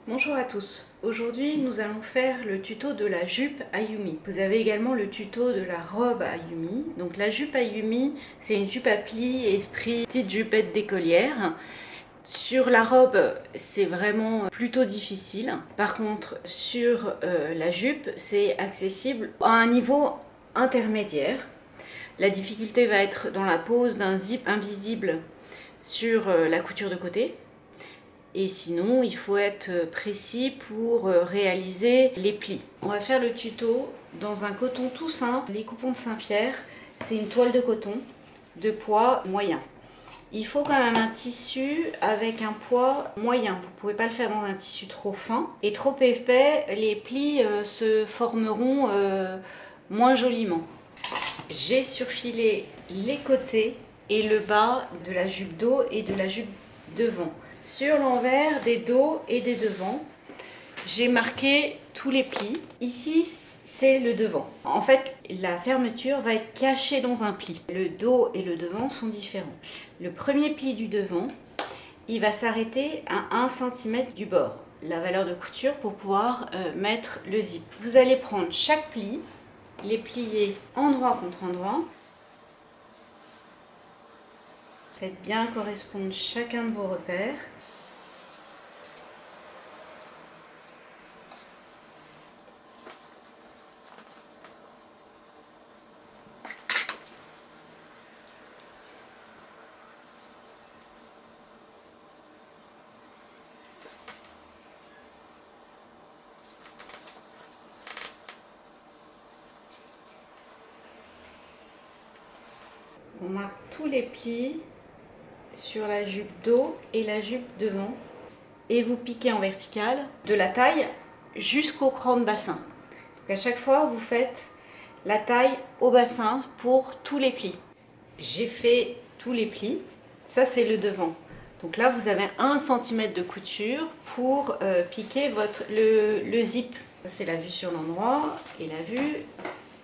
Bonjour à tous, aujourd'hui nous allons faire le tuto de la jupe Ayumi. Vous avez également le tuto de la robe Ayumi. Donc la jupe Ayumi, c'est une jupe à plis esprit petite jupette d'écolière. Sur la robe, c'est vraiment plutôt difficile. Par contre, sur la jupe, c'est accessible à un niveau intermédiaire. La difficulté va être dans la pose d'un zip invisible sur la couture de côté. Et sinon, il faut être précis pour réaliser les plis. On va faire le tuto dans un coton tout simple. Les coupons de Saint-Pierre, c'est une toile de coton de poids moyen. Il faut quand même un tissu avec un poids moyen. Vous ne pouvez pas le faire dans un tissu trop fin. Et trop épais, les plis se formeront moins joliment. J'ai surfilé les côtés et le bas de la jupe dos et de la jupe devant. Sur l'envers des dos et des devants, j'ai marqué tous les plis. Ici, c'est le devant. En fait, la fermeture va être cachée dans un pli. Le dos et le devant sont différents. Le premier pli du devant, il va s'arrêter à 1 cm du bord, la valeur de couture pour pouvoir mettre le zip. Vous allez prendre chaque pli, les plier endroit contre endroit. Faites bien correspondre chacun de vos repères. On marque tous les plis sur la jupe dos et la jupe devant et vous piquez en verticale de la taille jusqu'au cran de bassin. Donc à chaque fois vous faites la taille au bassin pour tous les plis. J'ai fait tous les plis, ça c'est le devant. Donc là vous avez 1 cm de couture pour piquer le zip. Ça c'est la vue sur l'endroit et la vue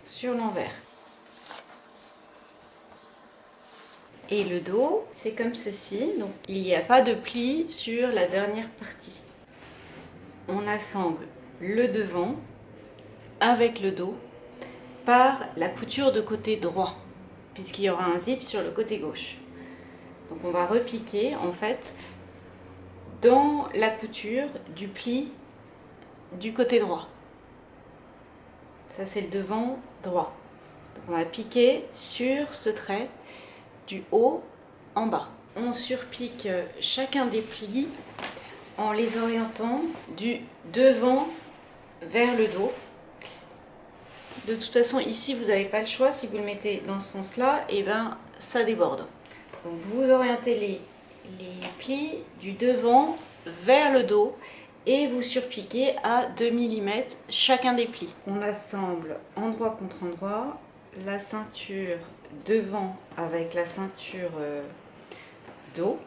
sur l'envers. Et le dos, c'est comme ceci, donc il n'y a pas de pli sur la dernière partie. On assemble le devant avec le dos par la couture de côté droit, puisqu'il y aura un zip sur le côté gauche. Donc on va repiquer en fait dans la couture du pli du côté droit. Ça c'est le devant droit. Donc on va piquer sur ce trait du haut en bas. On surpique chacun des plis en les orientant du devant vers le dos. De toute façon ici vous n'avez pas le choix, si vous le mettez dans ce sens là, et ben ça déborde. Donc vous orientez les plis du devant vers le dos et vous surpiquez à 2 mm chacun des plis. On assemble endroit contre endroit la ceinture devant avec la ceinture dos.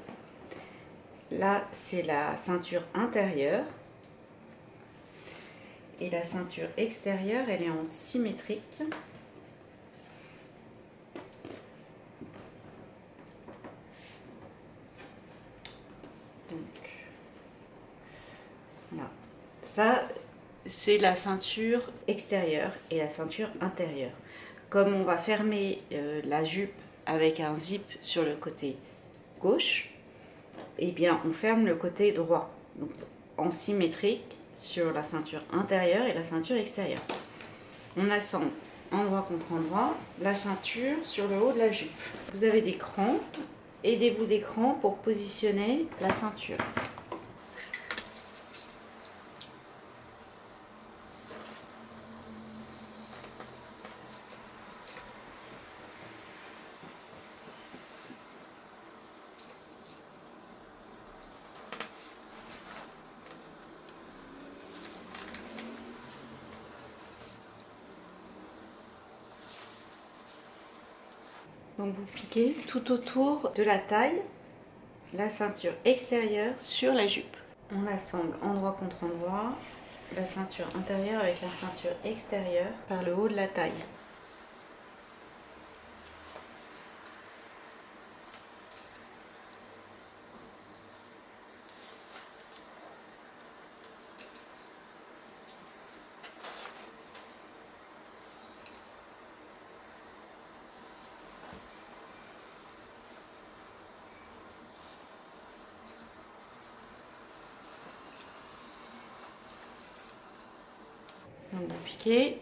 Là c'est la ceinture intérieure et la ceinture extérieure elle est en symétrique. Donc voilà, ça c'est la ceinture extérieure et la ceinture intérieure. Comme on va fermer la jupe avec un zip sur le côté gauche, et bien on ferme le côté droit, donc en symétrique sur la ceinture intérieure et la ceinture extérieure. On assemble endroit contre endroit la ceinture sur le haut de la jupe. Vous avez des crans, aidez-vous des crans pour positionner la ceinture. Donc vous piquez tout autour de la taille la ceinture extérieure sur la jupe. On assemble endroit contre endroit la ceinture intérieure avec la ceinture extérieure par le haut de la taille. Donc vous piquez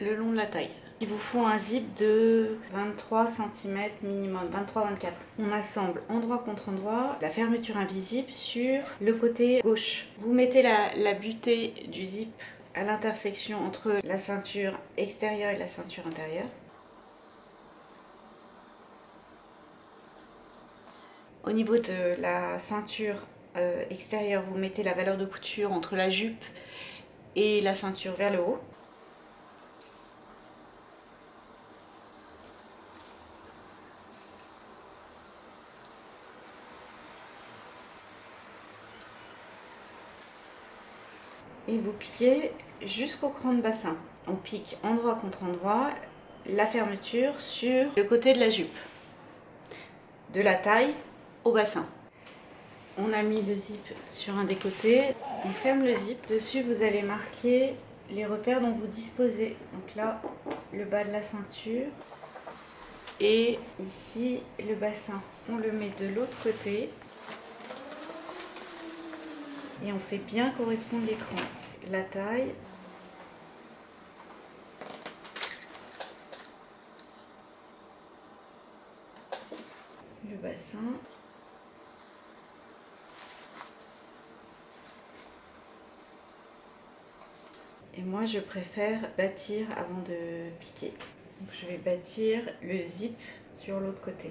le long de la taille. Il vous faut un zip de 23 cm minimum, 23-24. On assemble endroit contre endroit la fermeture invisible sur le côté gauche. Vous mettez la butée du zip à l'intersection entre la ceinture extérieure et la ceinture intérieure. Au niveau de la ceinture extérieure, vous mettez la valeur de couture entre la jupe et la ceinture vers le haut. Et vous piquez jusqu'au cran de bassin. On pique endroit contre endroit la fermeture sur le côté de la jupe, de la taille au bassin. On a mis le zip sur un des côtés, on ferme le zip. Dessus vous allez marquer les repères dont vous disposez. Donc là, le bas de la ceinture et ici le bassin. On le met de l'autre côté et on fait bien correspondre l'écran. La taille, le bassin, et moi je préfère bâtir avant de piquer. Donc je vais bâtir le zip sur l'autre côté.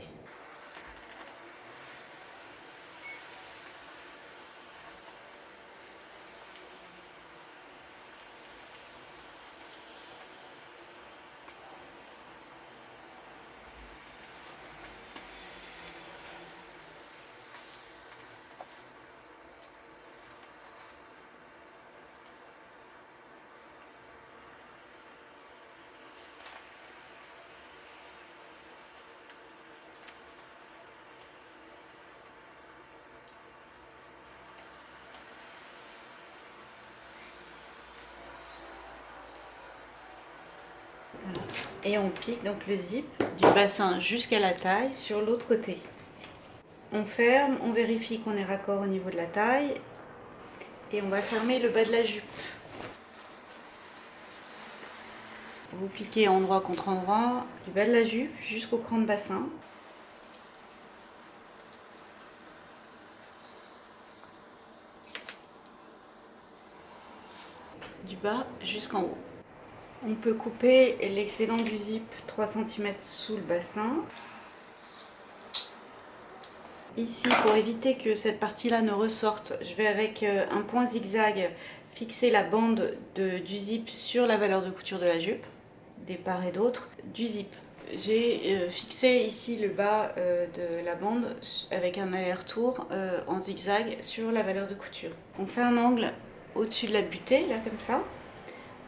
Voilà. Et on pique donc le zip du bassin jusqu'à la taille sur l'autre côté. On ferme, on vérifie qu'on est raccord au niveau de la taille et on va fermer le bas de la jupe. Vous piquez endroit contre endroit du bas de la jupe jusqu'au cran de bassin. Du bas jusqu'en haut. On peut couper l'excédent du zip 3 cm sous le bassin. Ici, pour éviter que cette partie-là ne ressorte, je vais avec un point zigzag fixer la bande du zip sur la valeur de couture de la jupe, des parts et d'autres, du zip. J'ai fixé ici le bas de la bande avec un aller-retour en zigzag sur la valeur de couture. On fait un angle au-dessus de la butée, là comme ça.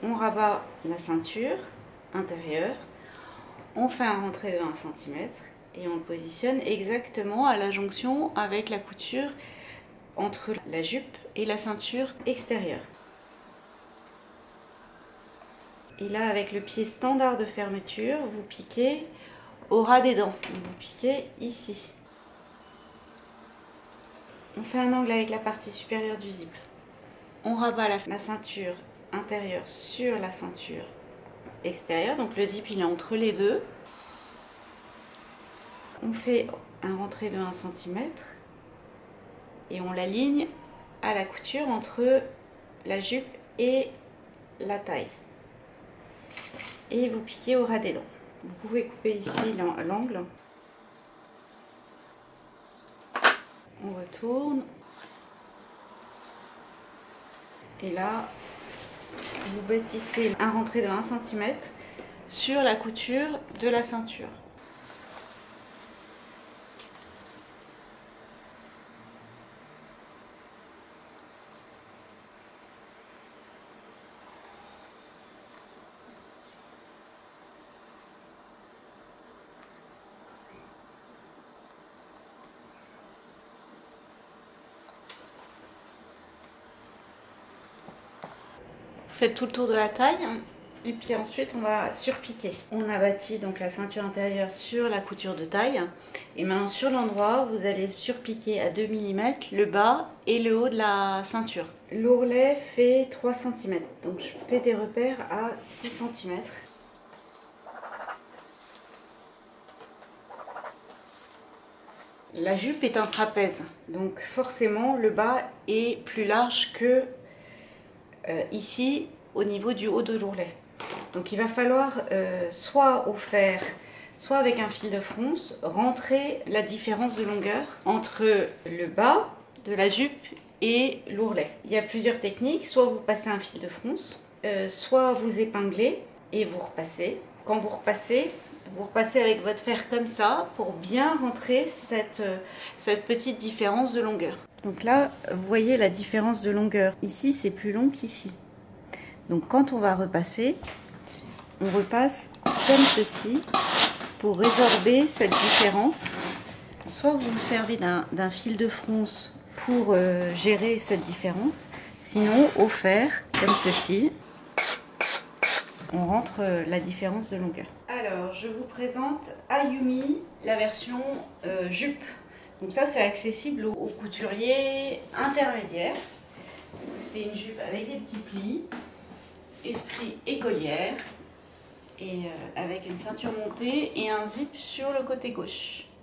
On rabat la ceinture intérieure, on fait un rentré de 1 cm et on le positionne exactement à la jonction avec la couture entre la jupe et la ceinture extérieure. Et là, avec le pied standard de fermeture, vous piquez au ras des dents. Vous piquez ici. On fait un angle avec la partie supérieure du zip. On rabat la ceinture intérieure sur la ceinture extérieure. Donc le zip, il est entre les deux. On fait un rentré de 1 cm et on l'aligne à la couture entre la jupe et la taille. Et vous piquez au ras des dents. Vous pouvez couper ici l'angle. On retourne. Et là, vous bâtissez un rentré de 1 cm sur la couture de la ceinture. Faites tout le tour de la taille Et puis ensuite, on va surpiquer. On a bâti donc la ceinture intérieure sur la couture de taille. Et maintenant, sur l'endroit, vous allez surpiquer à 2 mm le bas et le haut de la ceinture. L'ourlet fait 3 cm. Donc, je fais des repères à 6 cm. La jupe est un trapèze. Donc, forcément, le bas est plus large que ici, au niveau du haut de l'ourlet. Donc il va falloir soit au fer, soit avec un fil de fronce, rentrer la différence de longueur entre le bas de la jupe et l'ourlet. Il y a plusieurs techniques, soit vous passez un fil de fronce, soit vous épinglez et vous repassez. Quand vous repassez avec votre fer comme ça pour bien rentrer cette petite différence de longueur. Donc là, vous voyez la différence de longueur. Ici, c'est plus long qu'ici. Donc quand on va repasser, on repasse comme ceci pour résorber cette différence. Soit vous vous servez d'un fil de fronce pour gérer cette différence, sinon au fer, comme ceci, on rentre la différence de longueur. Alors, je vous présente Ayumi, la version jupe. Donc ça, c'est accessible aux couturiers intermédiaires. C'est une jupe avec des petits plis, esprit écolière, et avec une ceinture montée et un zip sur le côté gauche.